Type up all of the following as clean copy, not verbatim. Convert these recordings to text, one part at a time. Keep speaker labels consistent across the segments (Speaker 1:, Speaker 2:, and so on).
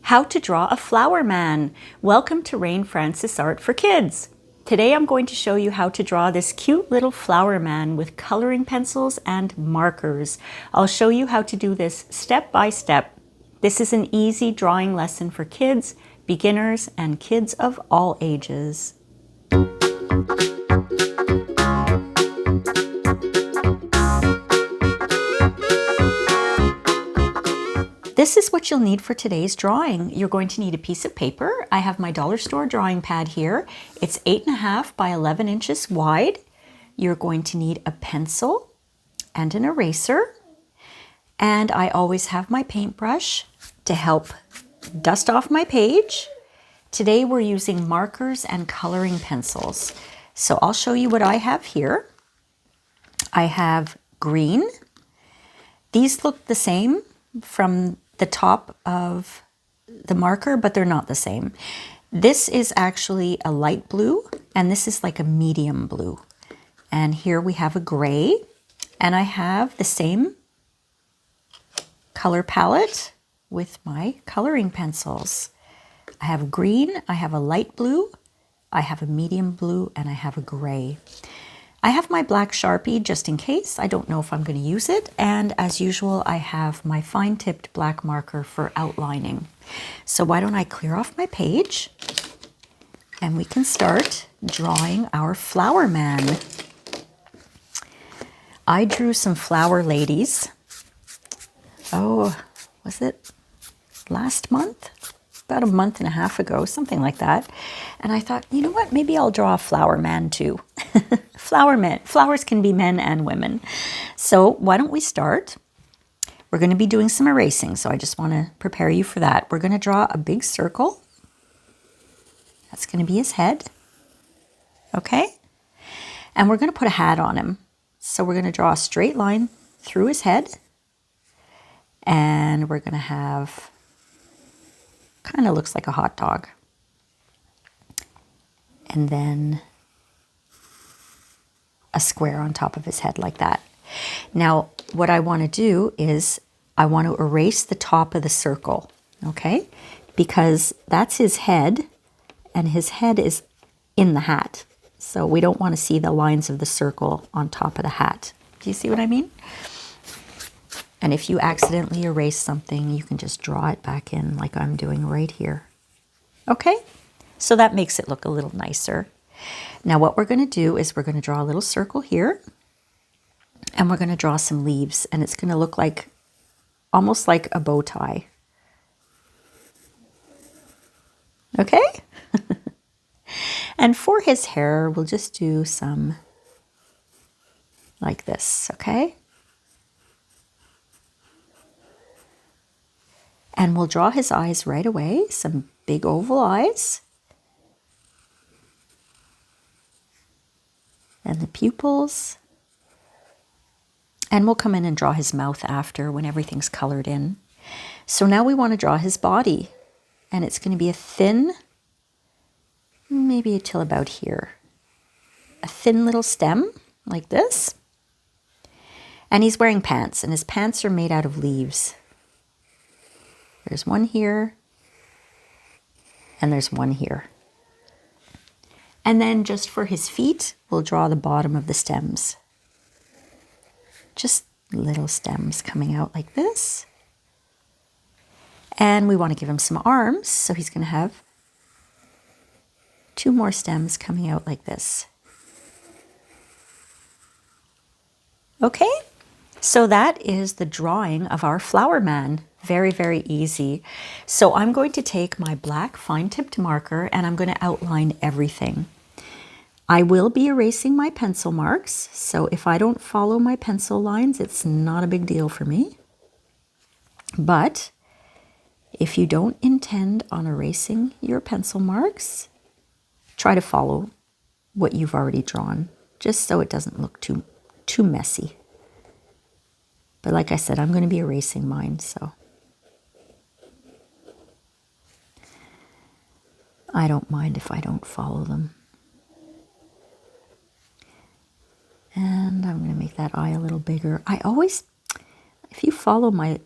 Speaker 1: How to draw a flower man. Welcome to Rain Francis Art for Kids. Today I'm going to show you how to draw this cute little flower man with coloring pencils and markers. I'll show you how to do this step by step. This is an easy drawing lesson for kids, beginners, and kids of all ages. This is what you'll need for today's drawing. You're going to need a piece of paper. I have my dollar store drawing pad here. It's 8.5 by 11 inches wide. You're going to need a pencil and an eraser. And I always have my paintbrush to help dust off my page. Today we're using markers and coloring pencils. So I'll show you what I have here. I have green. These look the same from the top of the marker, but they're not the same. This is actually a light blue, and this is like a medium blue. And here we have a gray, and I have the same color palette with my coloring pencils. I have green, I have a light blue, I have a medium blue, and I have a gray. I have my black Sharpie just in case. I don't know if I'm going to use it. And as usual, I have my fine-tipped black marker for outlining. So why don't I clear off my page and we can start drawing our flower man. I drew some flower ladies. Oh, was it last month? About a month and a half ago, something like that. And I thought, you know what, maybe I'll draw a flower man too. Flower men. Flowers can be men and women. So why don't we start? We're going to be doing some erasing, so I just want to prepare you for that. We're going to draw a big circle. That's going to be his head. Okay? And we're going to put a hat on him. So we're going to draw a straight line through his head. And we're going to have, kind of looks like a hot dog. And then a square on top of his head like that. Now, what I want to do is I want to erase the top of the circle, okay? Because that's his head, and his head is in the hat. So we don't want to see the lines of the circle on top of the hat. Do you see what I mean? And if you accidentally erase something, you can just draw it back in like I'm doing right here. Okay? So that makes it look a little nicer. Now what we're going to do is we're going to draw a little circle here, and we're going to draw some leaves, and it's going to look like almost like a bow tie. Okay? And for his hair, we'll just do some like this, okay? And we'll draw his eyes right away, some big oval eyes. And the pupils. And we'll come in and draw his mouth after when everything's colored in. So now we want to draw his body. And it's going to be a thin, maybe till about here. A thin little stem like this. And he's wearing pants, and his pants are made out of leaves. There's one here, and there's one here. And then just for his feet, we'll draw the bottom of the stems. Just little stems coming out like this. And we want to give him some arms, so he's going to have 2 more stems coming out like this. Okay, so that is the drawing of our flower man. Very, very easy. So I'm going to take my black fine-tipped marker and I'm going to outline everything. I will be erasing my pencil marks, so if I don't follow my pencil lines, it's not a big deal for me. But if you don't intend on erasing your pencil marks, try to follow what you've already drawn, just so it doesn't look too messy. But like I said, I'm going to be erasing mine, so I don't mind if I don't follow them. And I'm going to make that eye a little bigger. I always, if you follow my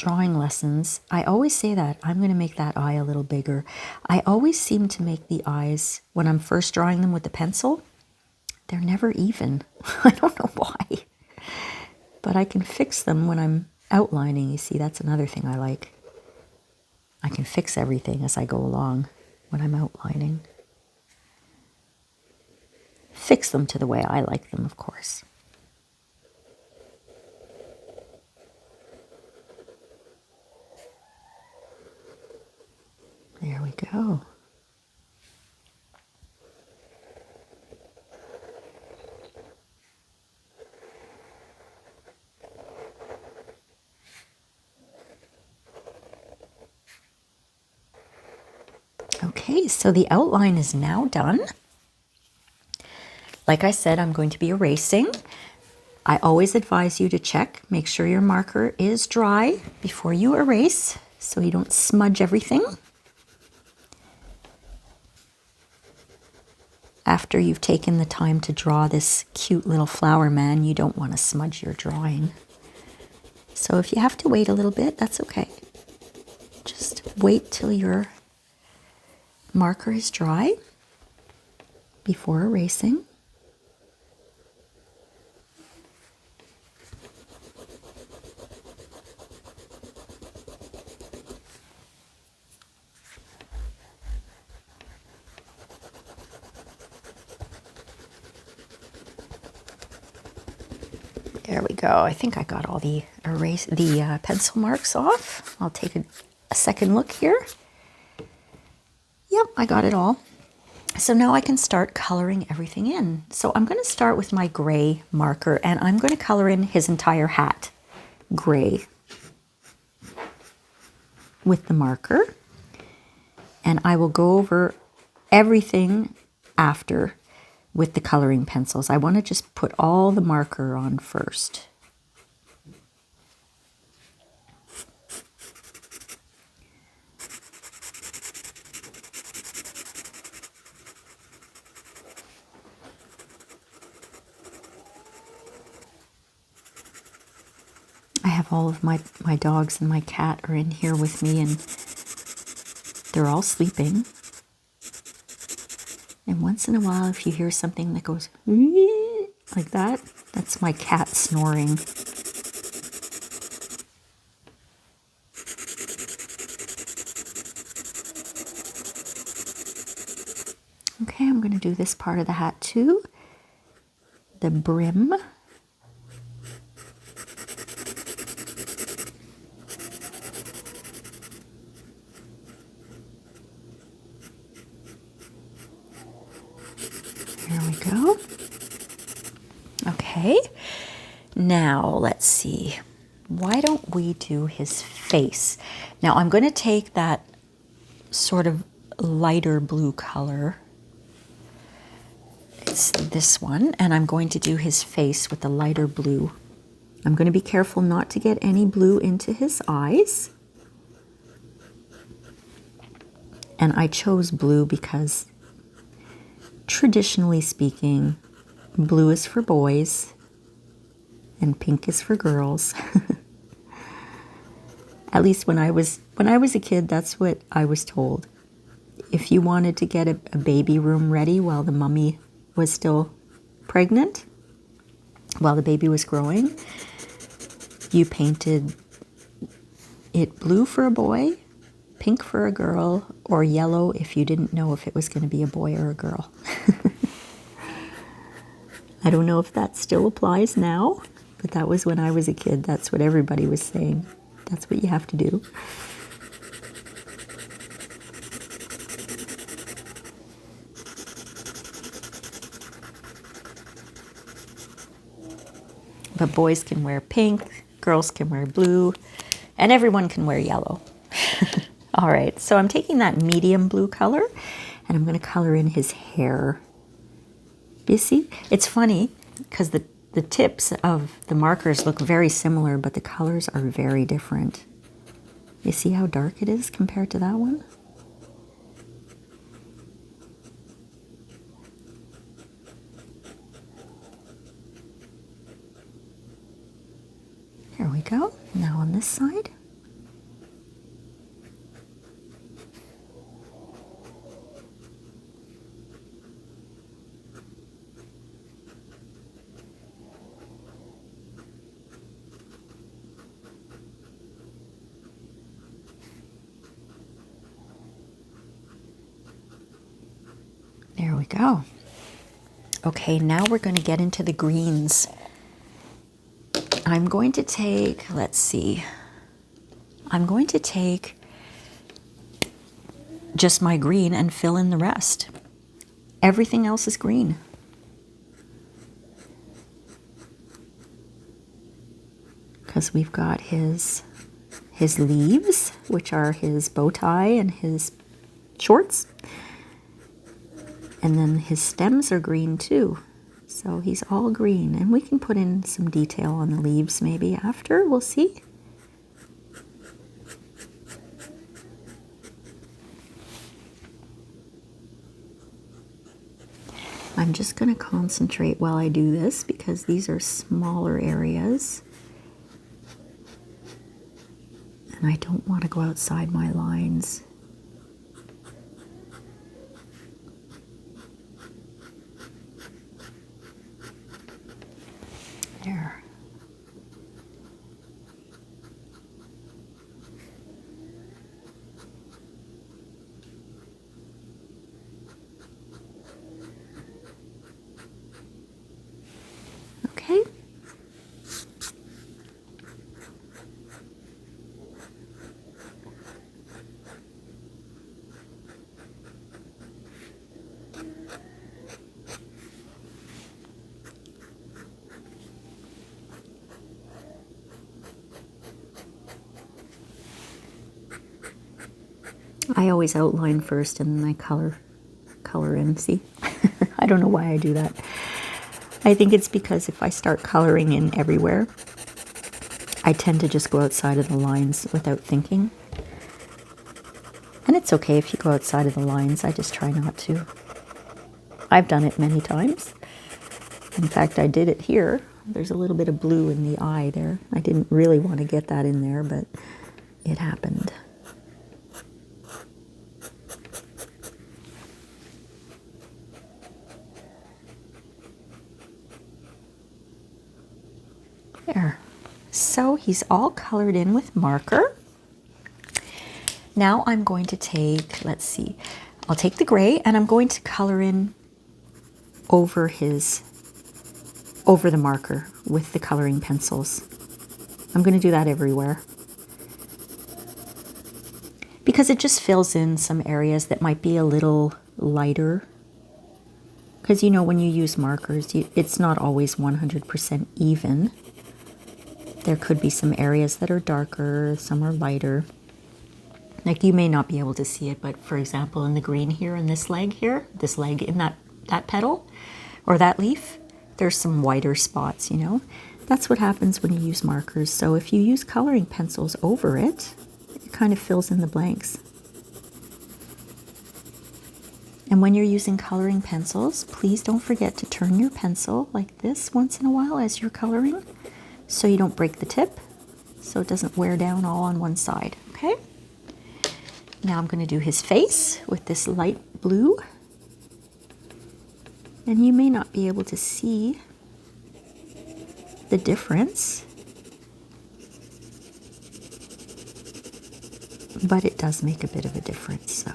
Speaker 1: drawing lessons, I always say that I'm going to make that eye a little bigger. I always seem to make the eyes, when I'm first drawing them with the pencil, they're never even. I don't know why. But I can fix them when I'm outlining. You see, that's another thing I like. I can fix everything as I go along when I'm outlining. Fix them to the way I like them, of course. There we go. Okay, so the outline is now done. Like I said, I'm going to be erasing. I always advise you to check, make sure your marker is dry before you erase so you don't smudge everything. After you've taken the time to draw this cute little flower man, you don't want to smudge your drawing. So if you have to wait a little bit, that's okay. Just wait till your marker is dry before erasing. There we go. I think I got all the pencil marks off. I'll take a second look here. Yep, I got it all. So now I can start coloring everything in. So I'm going to start with my gray marker, and I'm going to color in his entire hat gray with the marker. And I will go over everything after with the coloring pencils. I want to just put all the marker on first. I have all of my dogs and my cat are in here with me, and they're all sleeping. And once in a while, if you hear something that goes like that, that's my cat snoring. Okay, I'm going to do this part of the hat too. The brim. There we go. Okay, now let's see. Why don't we do his face? Now I'm going to take that sort of lighter blue color. It's this one, and I'm going to do his face with the lighter blue. I'm going to be careful not to get any blue into his eyes. And I chose blue because traditionally speaking, blue is for boys and pink is for girls. At least when I was a kid, that's what I was told. If you wanted to get a baby room ready while the mummy was still pregnant, while the baby was growing, you painted it blue for a boy, pink for a girl, or yellow if you didn't know if it was going to be a boy or a girl. I don't know if that still applies now, but that was when I was a kid. That's what everybody was saying. That's what you have to do. But boys can wear pink, girls can wear blue, and everyone can wear yellow. All right, so I'm taking that medium blue color, and I'm going to color in his hair. You see? It's funny, because the tips of the markers look very similar, but the colors are very different. You see how dark it is compared to that one? There we go. Now on this side. There we go. Okay, now we're going to get into the greens. I'm going to take, let's see, I'm going to take just my green and fill in the rest. Everything else is green. Because we've got his leaves, which are his bow tie and his shorts. And then his stems are green too. So he's all green. And we can put in some detail on the leaves maybe after. We'll see. I'm just going to concentrate while I do this because these are smaller areas. And I don't want to go outside my lines. There. Okay. I always outline first and then I color in, see? I don't know why I do that. I think it's because if I start coloring in everywhere, I tend to just go outside of the lines without thinking. And it's okay if you go outside of the lines, I just try not to. I've done it many times. In fact, I did it here. There's a little bit of blue in the eye there. I didn't really want to get that in there, but it happened. There. So he's all colored in with marker. Now I'm going to take, let's see, I'll take the gray and I'm going to color in over the marker with the coloring pencils. I'm going to do that everywhere because it just fills in some areas that might be a little lighter. Because you know, when you use markers, it's not always 100% even. There could be some areas that are darker, some are lighter. Like you may not be able to see it, but for example, in the green here, in this leg here, this leg in that petal or that leaf, there's some whiter spots, you know. That's what happens when you use markers. So if you use coloring pencils over it, it kind of fills in the blanks. And when you're using coloring pencils, please don't forget to turn your pencil like this once in a while as you're coloring, so you don't break the tip, so it doesn't wear down all on one side, okay? Now I'm going to do his face with this light blue. And you may not be able to see the difference, but it does make a bit of a difference, so.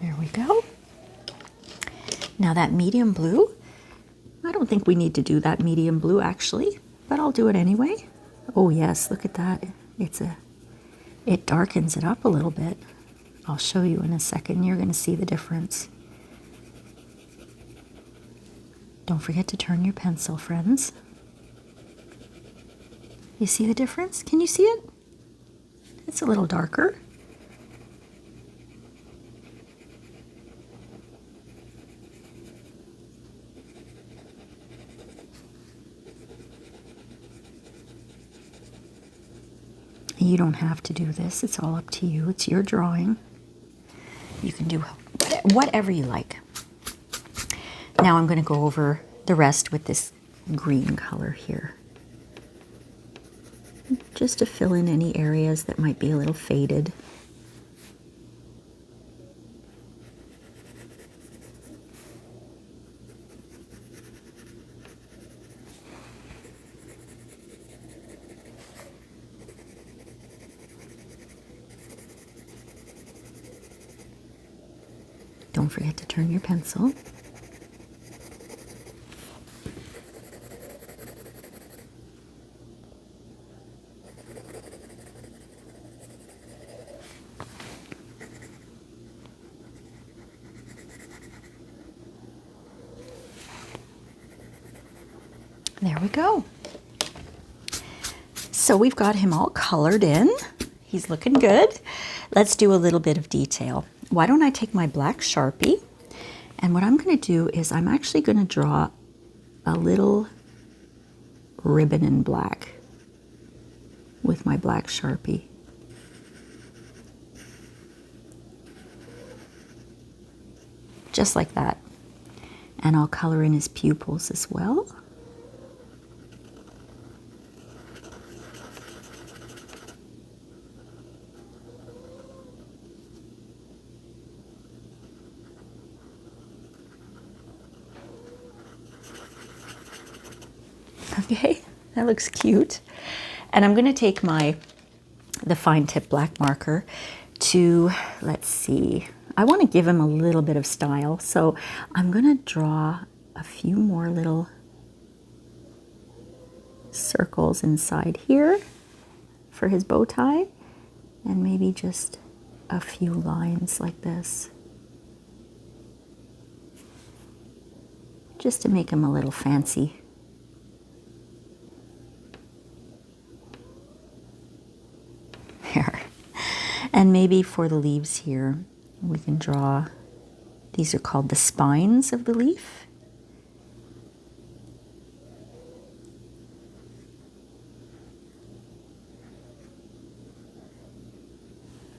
Speaker 1: There we go. Now that medium blue, I don't think we need to do that medium blue actually, but I'll do it anyway. Oh yes, look at that. It darkens it up a little bit. I'll show you in a second. You're going to see the difference. Don't forget to turn your pencil, friends. You see the difference? Can you see it? It's a little darker. You don't have to do this. It's all up to you. It's your drawing. You can do whatever you like. Now I'm going to go over the rest with this green color here, just to fill in any areas that might be a little faded. Don't forget to turn your pencil. There we go. So we've got him all colored in. He's looking good. Let's do a little bit of detail. Why don't I take my black Sharpie, and what I'm going to do is I'm actually going to draw a little ribbon in black with my black Sharpie. Just like that. And I'll color in his pupils as well. Okay, that looks cute. And I'm going to take the fine tip black marker to, let's see, I want to give him a little bit of style. So I'm going to draw a few more little circles inside here for his bow tie, and maybe just a few lines like this, just to make him a little fancy. There. And maybe for the leaves here, we can draw, these are called the spines of the leaf.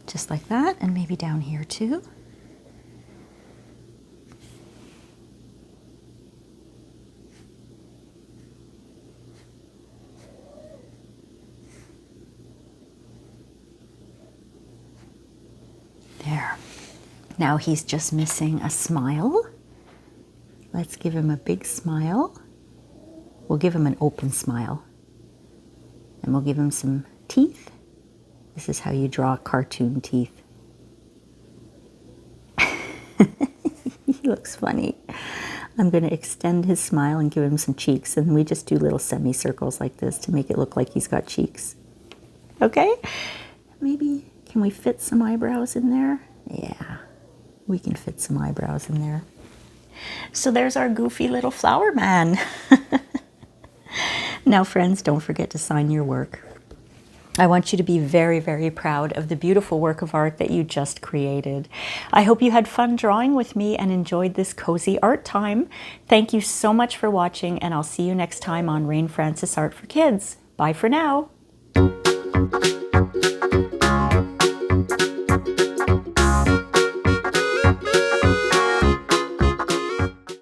Speaker 1: Just like that, and maybe down here too. There. Now he's just missing a smile. Let's give him a big smile. We'll give him an open smile. And we'll give him some teeth. This is how you draw cartoon teeth. He looks funny. I'm going to extend his smile and give him some cheeks. And we just do little semicircles like this to make it look like he's got cheeks. Okay? Maybe, can we fit some eyebrows in there? Yeah, we can fit some eyebrows in there. So there's our goofy little flower man. Now, friends, don't forget to sign your work. I want you to be very, very proud of the beautiful work of art that you just created. I hope you had fun drawing with me and enjoyed this cozy art time. Thank you so much for watching, and I'll see you next time on Rain Francis Art for Kids. Bye for now.